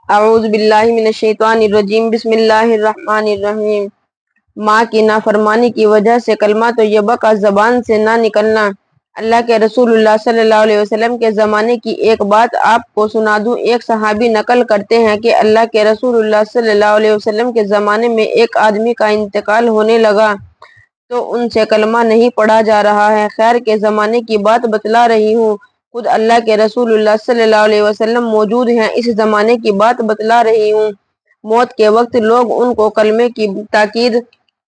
اعوذ باللہ من الشیطان الرجیم بسم اللہ الرحمن الرحیم۔ ماں کی نافرمانی کی وجہ سے کلمہ طیبہ کا زبان سے نہ نکلنا۔ اللہ کے رسول اللہ صلی اللہ علیہ وسلم کے زمانے کی ایک بات آپ کو سنا دوں۔ ایک صحابی نقل کرتے ہیں کہ اللہ کے رسول اللہ صلی اللہ علیہ وسلم کے زمانے میں ایک آدمی کا انتقال ہونے لگا تو ان سے کلمہ نہیں پڑھا جا رہا ہے۔ خیر کے زمانے کی بات بتلا رہی ہوں، خود اللہ کے رسول اللہ صلی اللہ علیہ وسلم موجود ہیں، اس زمانے کی بات بتلا رہی ہوں۔ موت کے وقت لوگ ان کو کلمے کی تاکید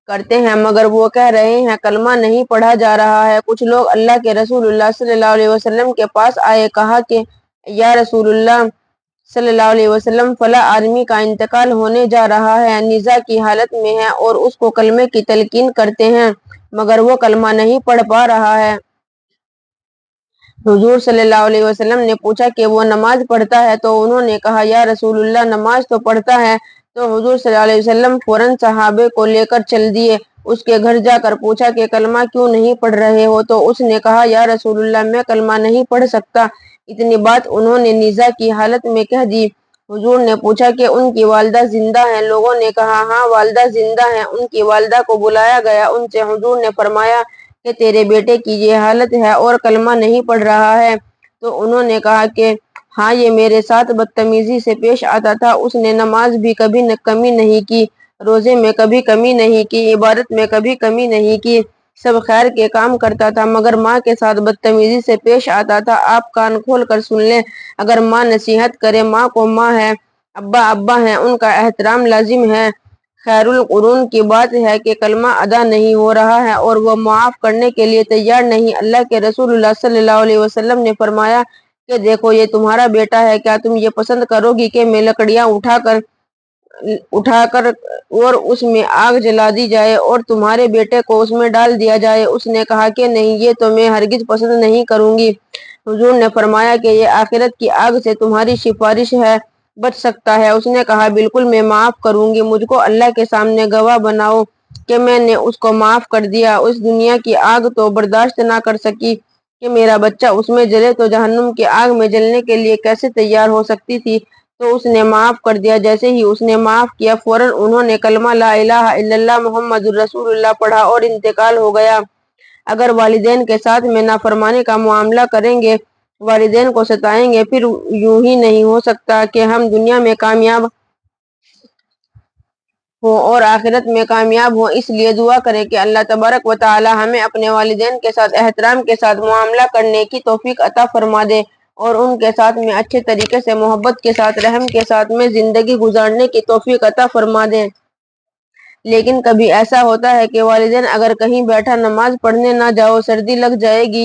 کرتے ہیں مگر وہ کہہ رہے ہیں کلمہ نہیں پڑھا جا رہا ہے۔ کچھ لوگ اللہ کے رسول اللہ صلی اللہ علیہ وسلم کے پاس آئے، کہا کہ یا رسول اللہ صلی اللہ علیہ وسلم، فلاں آدمی کا انتقال ہونے جا رہا ہے، نزاع کی حالت میں ہے اور اس کو کلمے کی تلقین کرتے ہیں مگر وہ کلمہ نہیں پڑھ پا رہا ہے۔ حضور صلی اللہ علیہ وسلم نے پوچھا کہ وہ نماز پڑھتا ہے؟ تو انہوں نے کہا یا رسول اللہ نماز تو پڑھتا ہے۔ تو حضور صلی اللہ علیہ وسلم فوراً صحابے کو لے کر چل دیے۔ اس کے گھر جا کر پوچھا کہ کلمہ کیوں نہیں پڑھ رہے ہو؟ تو اس نے کہا یا رسول اللہ میں کلمہ نہیں پڑھ سکتا۔ اتنی بات انہوں نے نزاع کی حالت میں کہہ دی۔ حضور نے پوچھا کہ ان کی والدہ زندہ ہیں؟ لوگوں نے کہا ہاں والدہ زندہ ہیں۔ ان کی والدہ کو بلایا گیا، ان سے حضور نے فرمایا کہ تیرے بیٹے کی یہ حالت ہے اور کلمہ نہیں پڑھ رہا ہے۔ تو انہوں نے کہا کہ ہاں یہ میرے ساتھ بدتمیزی سے پیش آتا تھا، اس نے نماز بھی کبھی کمی نہیں کی، روزے میں کبھی کمی نہیں کی، عبادت میں کبھی کمی نہیں کی، سب خیر کے کام کرتا تھا مگر ماں کے ساتھ بدتمیزی سے پیش آتا تھا۔ آپ کان کھول کر سن لیں، اگر ماں نصیحت کرے، ماں کو ماں ہے، ابا ابا ہیں، ان کا احترام لازم ہے۔ خیر القرون کی بات ہے کہ کلمہ ادا نہیں ہو رہا ہے اور وہ معاف کرنے کے لیے تیار نہیں۔ اللہ کے رسول اللہ صلی اللہ علیہ وسلم نے فرمایا کہ دیکھو یہ تمہارا بیٹا ہے، کیا تم یہ پسند کرو گی کہ میں لکڑیاں اٹھا کر اور اس میں آگ جلا دی جائے اور تمہارے بیٹے کو اس میں ڈال دیا جائے؟ اس نے کہا کہ نہیں، یہ تو میں ہرگز پسند نہیں کروں گی۔ حضور نے فرمایا کہ یہ آخرت کی آگ سے تمہاری سفارش ہے، بچ سکتا ہے؟ اس نے کہا بالکل میں معاف کروں گی، مجھ کو اللہ کے سامنے گواہ بناؤ کہ میں نے اس کو معاف کر دیا۔ اس دنیا کی آگ تو برداشت نہ کر سکی کہ میرا بچہ اس میں جلے تو جہنم کی آگ میں جلنے کے لیے کیسے تیار ہو سکتی تھی؟ تو اس نے معاف کر دیا۔ جیسے ہی اس نے معاف کیا فوراً انہوں نے کلمہ لا الہ الا اللہ محمد الرسول اللہ پڑھا اور انتقال ہو گیا۔ اگر والدین کے ساتھ میں نافرمانی کا معاملہ کریں گے، والدین کو ستائیں گے، پھر یوں ہی نہیں ہو سکتا کہ ہم دنیا میں کامیاب ہوں اور آخرت میں کامیاب ہوں۔ اس لیے دعا کریں کہ اللہ تبارک و تعالی ہمیں اپنے والدین کے ساتھ احترام کے ساتھ معاملہ کرنے کی توفیق عطا فرما دے اور ان کے ساتھ میں اچھے طریقے سے، محبت کے ساتھ، رحم کے ساتھ میں زندگی گزارنے کی توفیق عطا فرما دے۔ لیکن کبھی ایسا ہوتا ہے کہ والدین اگر کہیں بیٹھا نماز پڑھنے نہ جاؤ، سردی لگ جائے گی،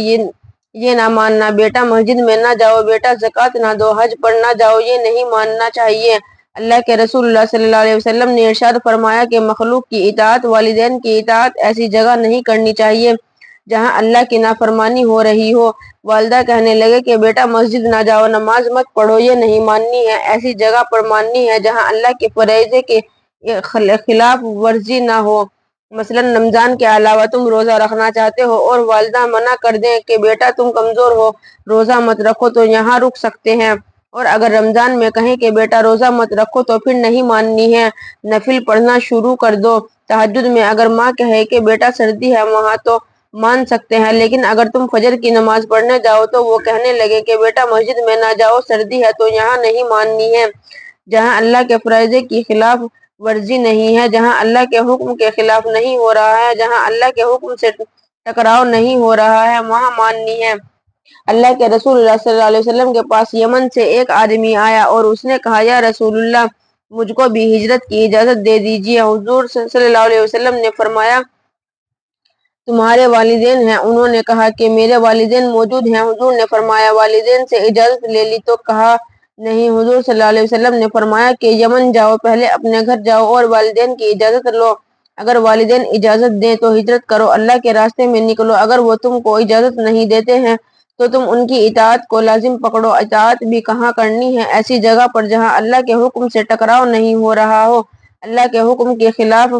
یہ نہ ماننا، بیٹا مسجد میں نہ جاؤ، بیٹا زکوٰۃ نہ دو، حج پر نہ جاؤ، یہ نہیں ماننا چاہیے۔ اللہ کے رسول اللہ صلی اللہ علیہ وسلم نے ارشاد فرمایا کہ مخلوق کی اطاعت، والدین کی اطاعت ایسی جگہ نہیں کرنی چاہیے جہاں اللہ کی نافرمانی ہو رہی ہو۔ والدہ کہنے لگے کہ بیٹا مسجد نہ جاؤ، نماز مت پڑھو، یہ نہیں ماننی ہے، ایسی جگہ پر ماننی ہے جہاں اللہ کے فریضے کے خلاف ورزی نہ ہو۔ مثلاً رمضان کے علاوہ تم روزہ رکھنا چاہتے ہو اور والدہ منع کر دیں کہ بیٹا تم کمزور ہو، روزہ مت رکھو، تو یہاں رک سکتے ہیں۔ اور اگر رمضان میں کہیں کہ بیٹا روزہ مت رکھو تو پھر نہیں ماننی ہے، نفل پڑھنا شروع کر دو۔ تہجد میں اگر ماں کہے کہ بیٹا سردی ہے، وہاں تو مان سکتے ہیں، لیکن اگر تم فجر کی نماز پڑھنے جاؤ تو وہ کہنے لگے کہ بیٹا مسجد میں نہ جاؤ، سردی ہے، تو یہاں نہیں ماننی ہے۔ جہاں اللہ کے فریضے کی خلاف ورزی نہیں ہے، جہاں اللہ کے حکم کے خلاف نہیں ہو رہا ہے، جہاں اللہ کے حکم سے ٹکراؤ نہیں ہو رہا ہے، وہاں ماننی ہے۔ اللہ کے رسول اللہ صلی اللہ علیہ وسلم کے پاس یمن سے ایک آدمی آیا اور اس نے کہا یا رسول اللہ مجھ کو بھی ہجرت کی اجازت دے دیجیے۔ حضور صلی اللہ علیہ وسلم نے فرمایا تمہارے والدین ہیں؟ انہوں نے کہا کہ میرے والدین موجود ہیں۔ حضور نے فرمایا والدین سے اجازت لے لی؟ تو کہا نہیں۔ حضور صلی اللہ علیہ وسلم نے فرمایا کہ یمن جاؤ، پہلے اپنے گھر جاؤ اور والدین کی اجازت لو، اگر والدین اجازت دیں تو ہجرت کرو، اللہ کے راستے میں نکلو، اگر وہ تم کو اجازت نہیں دیتے ہیں تو تم ان کی اطاعت کو لازم پکڑو۔ اطاعت بھی کہاں کرنی ہے؟ ایسی جگہ پر جہاں اللہ کے حکم سے ٹکراؤ نہیں ہو رہا ہو، اللہ کے حکم کے خلاف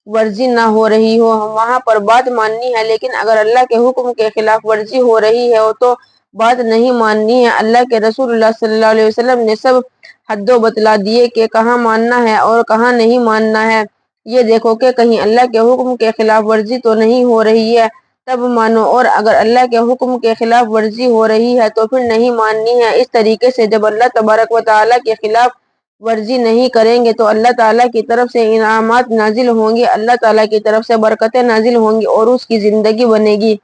ورزی نہ ہو رہی ہو، وہاں پر بات ماننی ہے۔ لیکن اگر اللہ کے حکم کے خلاف ورزی ہو رہی ہے تو بات نہیں ماننی ہے۔ اللہ کے رسول اللہ صلی اللہ علیہ وسلم نے سب حدوں بتلا دیے کہ کہاں ماننا ہے اور کہاں نہیں ماننا ہے۔ یہ دیکھو کہ کہیں اللہ کے حکم کے خلاف ورزی تو نہیں ہو رہی ہے، تب مانو، اور اگر اللہ کے حکم کے خلاف ورزی ہو رہی ہے تو پھر نہیں ماننی ہے۔ اس طریقے سے جب اللہ تبارک و تعالیٰ کے خلاف ورزی نہیں کریں گے تو اللہ تعالیٰ کی طرف سے انعامات نازل ہوں گے، اللہ تعالیٰ کی طرف سے برکتیں نازل ہوں گی اور اس کی زندگی بنے گی۔